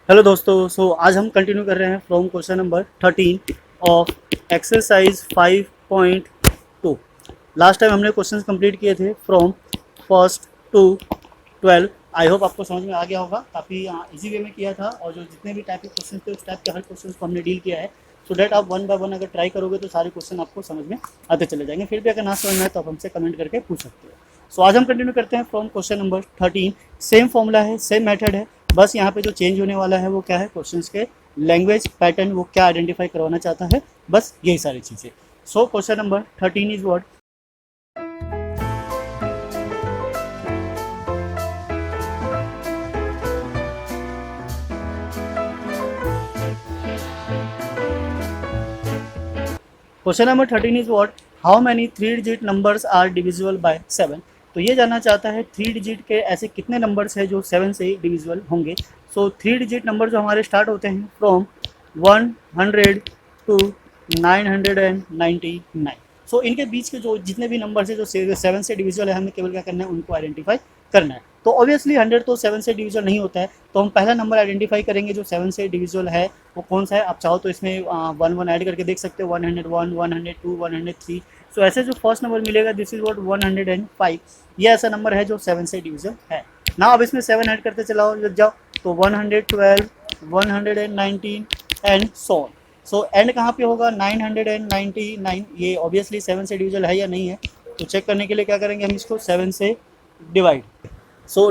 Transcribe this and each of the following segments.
Hello दोस्तों, आज हम कंटिन्यू कर रहे हैं from question number 13 of exercise 5.2। Last time हमने क्वेश्चंस कंप्लीट किए थे from first to 12। I hope आपको समझ में आ गया होगा। काफ़ी इजी वे में किया था और जो जितने भी टाइप के क्वेश्चन थे उस टाइप के हर क्वेश्चन को हमने डील किया है, सो डैट आप वन बाय वन अगर ट्राई करोगे तो सारे क्वेश्चन आपको समझ में आते चले जाएंगे। फिर भी अगर ना समझ में आए तो आप हमसे कमेंट करके पूछ सकते हो। आज हम कंटिन्यू करते हैं from question number 13। Same formula है, सेम मेथड है, बस यहाँ पे जो चेंज होने वाला है वो क्या है, क्वेश्चंस के लैंग्वेज पैटर्न वो क्या आइडेंटिफाई करवाना चाहता है, बस यही सारी चीज़ें। Question number 13 is what. Question number 13 is what, how many 3 digit numbers are divisible by 7। तो ये जानना चाहता है 3 डिजिट के ऐसे कितने नंबर्स हैं जो 7 से डिविजिबल होंगे। 3 डिजिट नंबर जो हमारे स्टार्ट होते हैं फ्रॉम 100 टू 999। इनके बीच के जो जितने भी नंबर्स हैं जो 7 से डिविजिबल है, हमें केवल क्या करना है, उनको आइडेंटिफाई करना है। तो ऑब्वियसली 100 तो 7 से डिविजिबल नहीं होता है, तो हम पहला नंबर आइडेंटिफाई करेंगे जो 7 से डिविजिबल है वो कौन सा है। आप चाहो तो इसमें 1 ऐड करके देख सकते हो, 101, 102, 103। ऐसे जो फर्स्ट नंबर मिलेगा दिस इज व्हाट 105। ये ऐसा नंबर है जो 7 से डिविजिबल है ना। अब इसमें 7 ऐड करते चलाओ लग जाओ तो 112, 119 एंड सो ऑन। एंड कहाँ पे होगा, 999। ये ऑब्वियसली 7 से डिविजिबल है या नहीं है, तो चेक करने के लिए क्या करेंगे, हम इसको 7 से डिवाइड।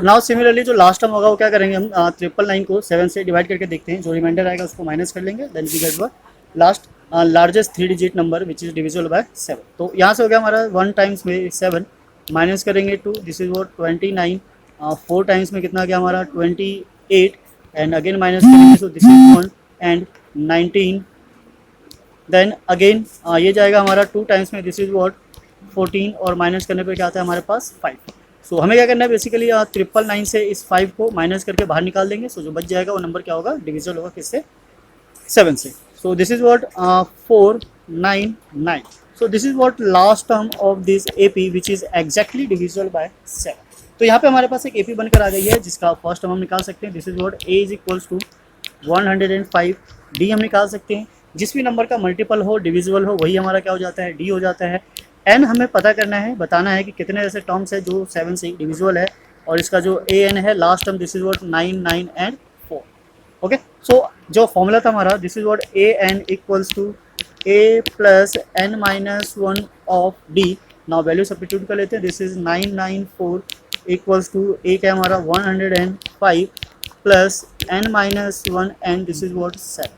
नाउ सिमिलरली जो लास्ट टर्म होगा वो क्या करेंगे, हम 999 को 7 से डिवाइड करके देखते हैं। जो रिमाइंडर आएगा उसको माइनस कर लेंगे, then we get last largest 3 digit number which is divisible by 7। तो यहाँ से हो गया हमारा 1 टाइम्स में 7 माइनस करेंगे 2, दिस इज व्हाट 29। 4 टाइम्स में कितना गया हमारा 28 एंड अगेन माइनस करेंगे, so this is 1 and 19। Then again ये जाएगा हमारा 2 टाइम्स में, दिस इज व्हाट 14 और माइनस करने पे क्या आता है हमारे पास 5। हमें क्या करना है बेसिकली 999 से इस 5 को माइनस करके बाहर निकाल देंगे। जो बच जाएगा वो नंबर क्या होगा, डिविजिबल होगा किससे, 7 से। This is what 499। This is what last term of this AP which is exactly divisible by 7। तो यहाँ पे हमारे पास एक एपी बनकर आ गई है जिसका फर्स्ट टर्म हम निकाल सकते हैं। This is what a is equals to 105। D हम निकाल सकते हैं, जिस भी नंबर का मल्टीपल हो डिविजिबल हो वही हमारा क्या हो जाता है, डी हो जाता है। एन हमें पता करना है, बताना है कि कितने ऐसे टर्म्स है जो 7 से डिविजिबल है, और इसका जो ए एन है last term this is what 9, 9 and 4। Okay, जो फॉर्मूला था हमारा this is what a n equals to a plus n minus 1 of d. Now value substitute कर लेते हैं, this is 994 equals to a क्या हमारा 105 plus n minus 1 and this is what 7,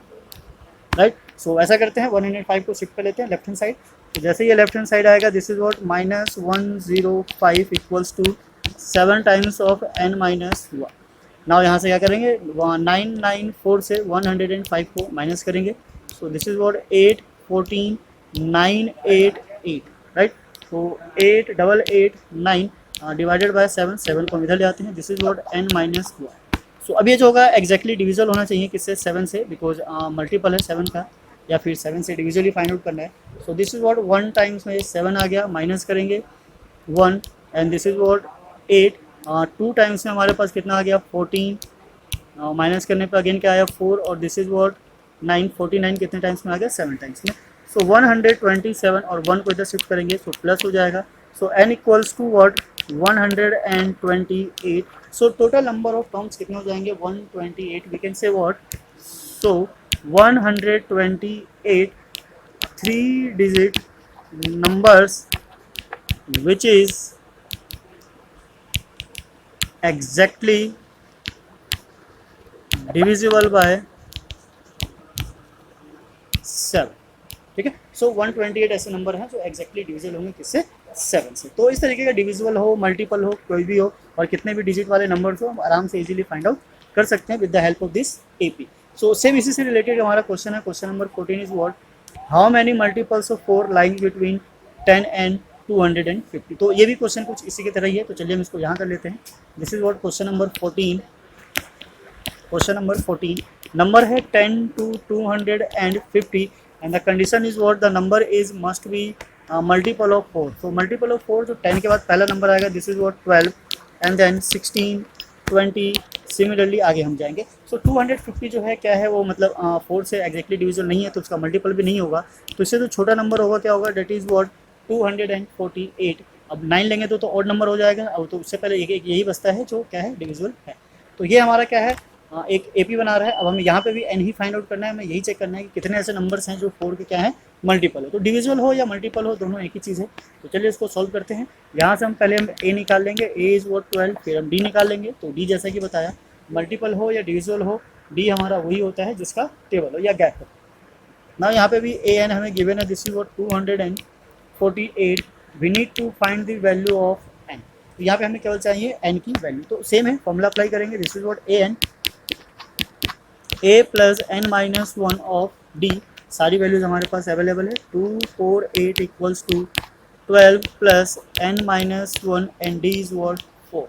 right. ऐसा करते हैं 105 को शिफ्ट कर लेते हैं लेफ्ट हैंड साइड। जैसे ये लेफ्ट हैंड साइड आएगा this is what minus 105 equals to 7 times of n minus 1। Now यहाँ से क्या करेंगे, 994 से 105 को माइनस करेंगे, this is what 8, 14, 988, right. 8889 divided by 7, 7 को इधर ले आते हैं, this is what an minus 1। अब ये जो होगा एग्जैक्टली डिविजिबल होना चाहिए किससे, 7 से, बिकॉज मल्टीपल है 7 का, या फिर 7 से डिविजिबली फाइंड आउट करना है। दिस इज व्हाट 1 टाइम्स में 7 आ गया, माइनस करेंगे 1 and this is what 8। 2 times में हमारे पास कितना आ गया 14, माइनस करने पे अगेन क्या आया 4 और दिस इज व्हाट 9, 49 कितने टाइम्स में आ गया 7 टाइम्स में। 127 और 1 को इधर शिफ्ट करेंगे प्लस हो जाएगा। n equals to what 128। Total number of terms कितने हो जाएंगे 128। We can say what 128 3 digit numbers which is exactly divisible by 7। ठीक है, 128 ऐसे नंबर हैं जो एग्जैक्टली डिविजिबल होंगे किससे, 7 से। तो इस तरीके का डिविजिबल हो, मल्टीपल हो, कोई भी हो, और कितने भी डिजिट वाले नंबर्स हो, हम आराम से इजीली फाइंड आउट कर सकते हैं with the help of this AP. Same इसी से रिलेटेड हमारा क्वेश्चन है, question number 14 is what, how many multiples of 4 lying between 10 and 250। तो ये भी क्वेश्चन कुछ इसी की तरह ही है, तो चलिए हम इसको यहाँ कर लेते हैं। This is what question number 14। Question number 14 number है 10 to 250 and the condition is what the number is must be multiple of 4। Multiple of 4 जो 10 के बाद पहला नंबर आएगा this is what 12 and then 16, 20, similarly आगे हम जाएंगे। सो 250 जो है क्या है वो मतलब 4 से एग्जैक्टली डिविजल नहीं है, तो उसका मल्टीपल भी नहीं होगा। तो इससे जो छोटा नंबर होगा क्या होगा, डेट इज़ व्हाट 248। अब 9 लेंगे तो ऑड नंबर हो जाएगा। अब तो उससे पहले एक यही बचता है जो क्या है डिविजिबल है। तो ये हमारा क्या है एक एपी बना रहा है। अब हमें यहाँ पे भी एन ही फाइंड आउट करना है, हमें यही चेक करना है कि कितने ऐसे नंबर्स हैं जो 4 के क्या है मल्टीपल है। तो डिविजिबल हो या मल्टीपल हो दोनों एक ही चीज़ है। तो चलिए इसको सॉल्व करते हैं। यहाँ से हम पहले हम ए निकाल लेंगे, ए इज़ व्हाट 12, फिर हम डी निकाल लेंगे। तो डी जैसा कि बताया मल्टीपल हो या डिविजिबल हो, डी हमारा वही होता है जिसका टेबल हो या गैप हो। ना यहाँ पे भी ए एन हमें गिवन है, this is what 248। We need to find the value of n. तो यहाँ पे हमें केवल चाहिए एन की वैल्यू। तो सेम है, फॉर्मूला अप्लाई करेंगे। This is what a plus n minus one of d. सारी वैल्यूज हमारे पास अवेलेबल है। 248 equals to 12 plus n minus one and d is what 4।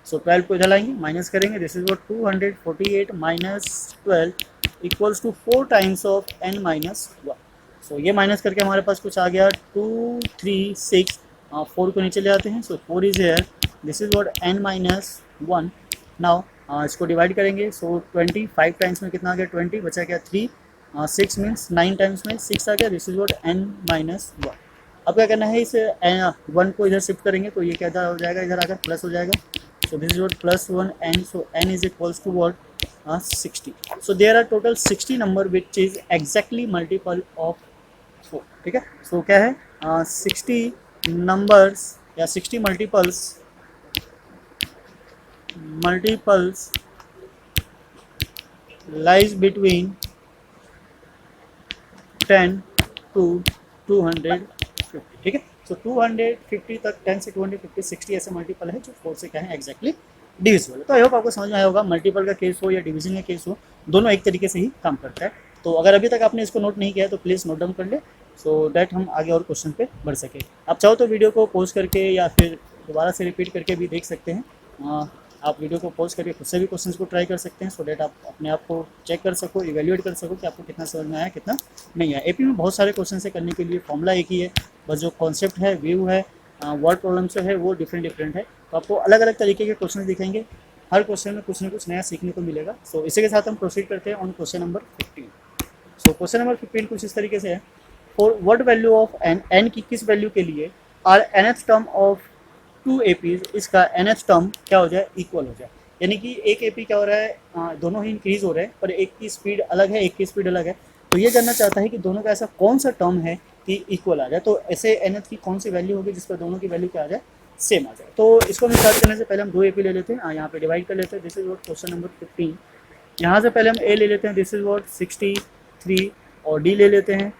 So 12 को इधर लाएंगे, माइनस करेंगे। This is what 248 minus 12 equals to 4 times of n minus one. So ये minus करके हमारे पास कुछ आ गया 236। 4 को नीचे ले आते हैं। सो 4 is here, this is what an minus one. Now इसको डिवाइड करेंगे। सो 25 टाइम्स में कितना आ गया 20, बचा क्या 3। 6 मीन्स 9 टाइम्स में 6 आ गया। This is what an minus one. अब क्या करना है, इस 1 को इधर शिफ्ट करेंगे तो ये क्या हो जाएगा, इधर आकर प्लस हो जाएगा। So this is what plus 1 n. So n is equals to what 60। So there are total 60 number which is exactly multiple of 4। ठीक है। सो क्या है 60 नंबर्स या 60 मल्टीपल्स lies between 10 to 250। ठीक है। सो 250 तक 10 से 250 60 ऐसे मल्टीपल है जो 4 से क्या है एग्जैक्टली डिविजिबल है। तो आई होप आपको समझ में आया होगा, मल्टीपल का केस हो या डिवीजन का केस हो दोनों एक तरीके से ही काम करता है। तो अगर अभी तक आपने इसको नोट नहीं किया है तो प्लीज़ नोट डाउन कर ले, सो डैट हम आगे और क्वेश्चन पे बढ़ सके। आप चाहो तो वीडियो को पॉज करके या फिर दोबारा से रिपीट करके भी देख सकते हैं। आप वीडियो को पॉज करके खुद से भी क्वेश्चंस को ट्राई कर सकते हैं, सो डैट आप अपने आप को चेक कर सको, इवेल्युएट कर सको कि आपको कितना समझ में आया कितना नहीं आया। एपी में बहुत सारे क्वेश्चन से करने के लिए फॉर्मूला एक ही है, बस जो कॉन्सेप्ट है, व्यू है, वर्ड प्रॉब्लम से है वो डिफरेंट है। तो आपको अलग अलग तरीके के क्वेश्चन दिखेंगे, हर क्वेश्चन में कुछ ना कुछ नया सीखने को मिलेगा। सो इसी के साथ हम प्रोसीड करते हैं on question number 15। So question number 15 कुछ इस तरीके से है, for what value of n, n की किस वैल्यू के लिए are nth term of 2 APs, इसका nth टर्म क्या हो जाए इक्वल हो जाए। यानी कि एक एपी क्या हो रहा है, दोनों ही इंक्रीज हो रहे हैं पर एक की स्पीड अलग है, एक की स्पीड अलग है। तो ये जानना चाहता है कि दोनों का ऐसा कौन सा टर्म है कि इक्वल आ जाए। तो ऐसे nth की कौन सी वैल्यू होगी जिस पर दोनों की वैल्यू क्या आ जाए सेम आ जाए। तो इसको हम स्टार्ट करने से पहले हम 2 एपी ले लेते हैं, यहाँ पे डिवाइड कर लेते हैं। This is what question number 15। यहाँ से पहले हम ए ले लेते हैं, दिस इज व्हाट 63 और डी ले लेते हैं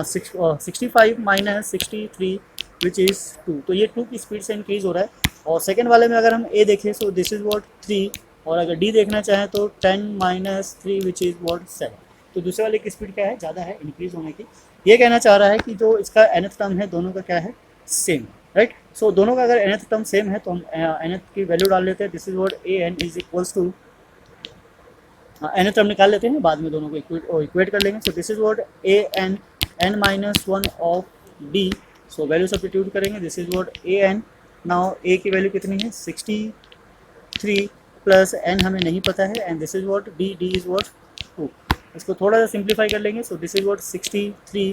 65 माइनस 63 विच इज़ 2। तो ये 2 की स्पीड से इंक्रीज हो रहा है। और सेकंड वाले में अगर हम ए देखें सो दिस इज व्हाट 3 और अगर डी देखना चाहें तो 10 माइनस 3 विच इज़ व्हाट 7। तो दूसरे वाले की स्पीड क्या है ज़्यादा है इंक्रीज होने की। ये कहना चाह रहा है कि जो इसका nth टर्म है दोनों का क्या है सेम, राइट। सो दोनों का अगर nth टर्म सेम है तो हम nth की वैल्यू डाल लेते हैं। This is what a n is equals to nth term निकाल लेते हैं, बाद में दोनों को इक्वेट कर लेंगे। So this is what a n n minus one of d. So value substitute करेंगे। This is what a n, now a की वैल्यू कितनी है 63 प्लस एन हमें नहीं पता है and this is what d, d is what 2। इसको थोड़ा सा सिंप्लीफाई कर लेंगे। So this is what 63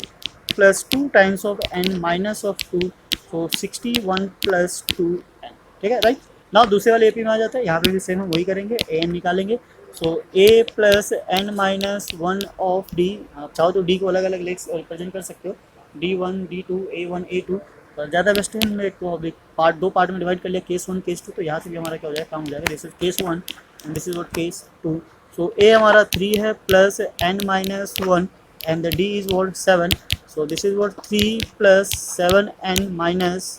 plus 2 times of n minus of 2, so 61 plus 2 n. ठीक है, राइट। नाउ दूसरे वाले एपी में आ जाता है, यहाँ पे भी सेम हम वही करेंगे, ए एन निकालेंगे। So a plus n minus one of d, आप चाहो तो डी को अलग अलग लेक्स रिप्रेजेंट कर सकते हो, D1 D2 A1 A2, पर ज़्यादा बेस्ट है हमने को अभी दो पार्ट में डिवाइड कर लिया, केस 1 केस 2। तो यहाँ से भी हमारा क्या हो जाएगा काम हो जाएगा। This is case 1 and this is what case 2। So a हमारा 3 है plus n minus 1 and the d is what 7। So this is what 3 plus 7 n minus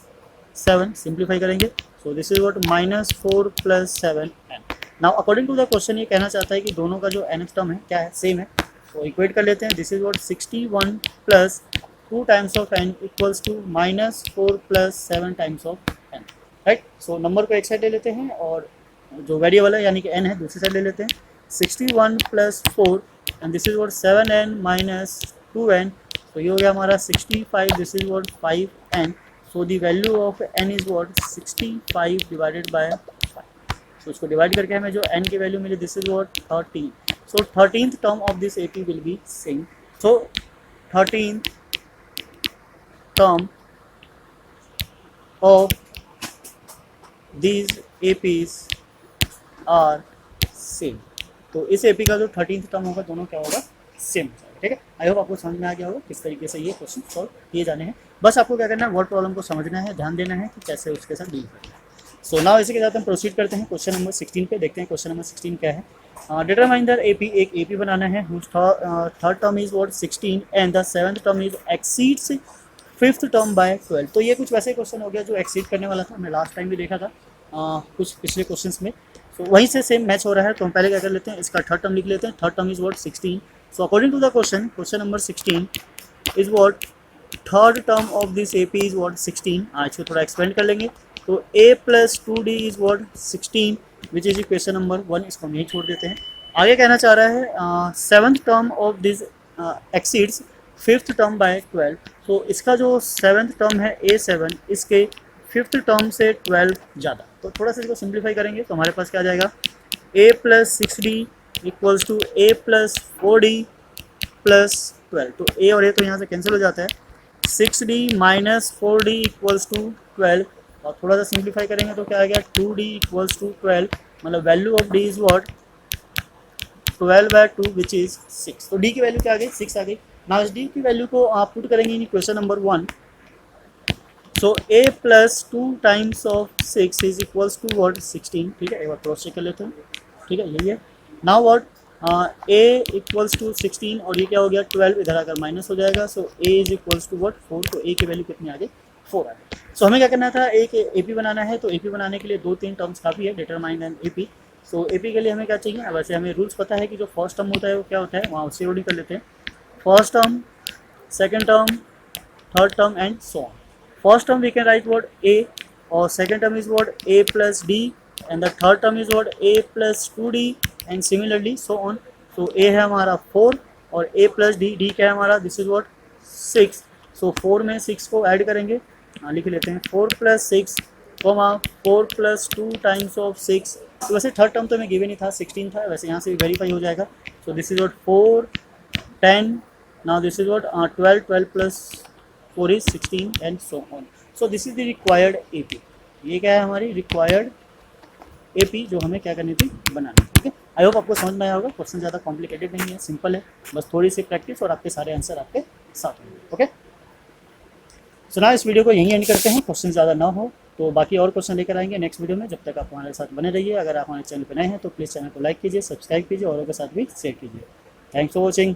7, simplify करेंगे। So this is what minus 4 plus 7 n. Now according to the question ये कहना चाहता है कि दोनों का जो nth टर्म है क्या है सेम है। तो इक्वेट कर लेते हैं। This is what 61 plus 2 times of n equals to minus 4 plus 7 times of n, right. So number को एक साइड ले लेते हैं और जो वेरिएबल है यानी कि n है दूसरी साइड ले लेते हैं। 61 plus 4 and this is what 7n minus 2n। तो ये हो गया हमारा 65, this is what 5n। So the value of n is what 65 divided by 5। तो उसको डिवाइड करके हमें जो n की वैल्यू मिली this is what 13. So 13th term of this AP will be same. So 13th term of these APs are same. तो इस AP का जो 13th टर्म होगा दोनों क्या होगा सेम हो जाएगा. ठीक है, आई होप आपको समझ में आ गया होगा किस तरीके से ये क्वेश्चन सॉल्व किए जाने हैं. बस आपको क्या करना है, वर्ड प्रॉब्लम को समझना है, ध्यान देना है कि कैसे उसके साथ डील करना है. सो नाउ इसी के साथ हम प्रोसीड करते हैं क्वेश्चन नंबर 16 पे. देखते हैं क्वेश्चन नंबर 16 क्या है. Determine the AP. एक AP बनाना है whose third term is what 16 and the seventh term is exceeds fifth term by 12. तो ये कुछ वैसे क्वेश्चन हो गया जो एक्सीड करने वाला था, हमने लास्ट टाइम भी देखा था कुछ पिछले क्वेश्चंस में. तो वहीं से सेम मैच हो रहा है. तो हम पहले क्या कर लेते हैं, इसका थर्ड टर्म लिख लेते हैं. Third term is what 16. So according to the question, question number 16 is what third term of this AP is what 16. आज को थोड़ा एक्सपेंड कर लेंगे. तो A plus 2D is what 16 which is equation number 1. इसको हम यही छोड़ देते हैं. आगे कहना चाह रहा है seventh term of this exceeds fifth term by 12. तो इसका जो सेवन्थ टर्म है A7, इसके फिफ्थ टर्म से 12 ज़्यादा. तो थोड़ा सा इसको सिंप्लीफाई करेंगे तो हमारे पास क्या आ जाएगा, A plus 6D equals to A plus 4D plus 12. तो A और A तो यहाँ से कैंसिल हो जाता है. 6D minus 4D equals to 12. और थोड़ा सा सिंप्लीफाई करेंगे तो क्या आ गया 2D इक्वल्स टू 12. मतलब value of D is what 12 by 2 which is 6. तो D की वैल्यू क्या आ गई 6 आ गई. नाउ इस D की वैल्यू को आप पुट करेंगे in question number 1. So A plus 2 times of 6 is equals to what 16. ठीक है, एक बार क्रॉस चेक कर लेते हैं. ठीक है, यही है. Now what A equals to 16 और ये क्या हो गया 12, इधर आकर माइनस हो जाएगा. So A is equals to what 4. तो A की वैल्यू कितनी आ गई 4 आ गई. सो हमें क्या करना था, एक AP बनाना है. तो AP बनाने के लिए 2-3 टर्म्स काफ़ी है. Determine an AP. सो AP के लिए हमें क्या चाहिए, वैसे हमें रूल्स पता है कि जो फर्स्ट टर्म होता है वो क्या होता है, वहाँ उससे ओडी कर लेते हैं. First term, second term, third term and so on. First term we can write what A, or second term is what A plus D, and the third term is what A plus 2D, and similarly so on. So A है हमारा 4 और A plus D, D क्या है हमारा, this is what 6. So 4 में 6 को add करेंगे, लिख लेते हैं 4 plus 6, 4 plus 2 times of 6. तो वैसे थर्ड टर्म तो हमें गिवन ही था 16 था, वैसे यहाँ से भी वेरीफाई हो जाएगा. So this is what 4, 10, now this is what 12 plus 4 is 16 and so on. So this is the required AP. ये क्या है हमारी रिक्वायर्ड AP जो हमें क्या करनी थी, बनानी. ठीक है, आई होप आपको समझ में आया होगा. क्वेश्चन ज़्यादा कॉम्प्लिकेटेड नहीं है, सिंपल है. बस थोड़ी सी प्रैक्टिस और आपके सारे आंसर आपके साथ होंगे. ओके, सो ना इस वीडियो को यहीं एंड करते हैं. क्वेश्चन ज़्यादा ना हो तो बाकी और क्वेश्चन लेकर आएंगे नेक्स्ट वीडियो में. जब तक आप हमारे साथ बने रहिए. अगर आप हमारे चैनल पर नए हैं तो प्लीज़ चैनल को लाइक कीजिए, सब्सक्राइब कीजिए, औरों के साथ भी शेयर कीजिए. Thanks for watching.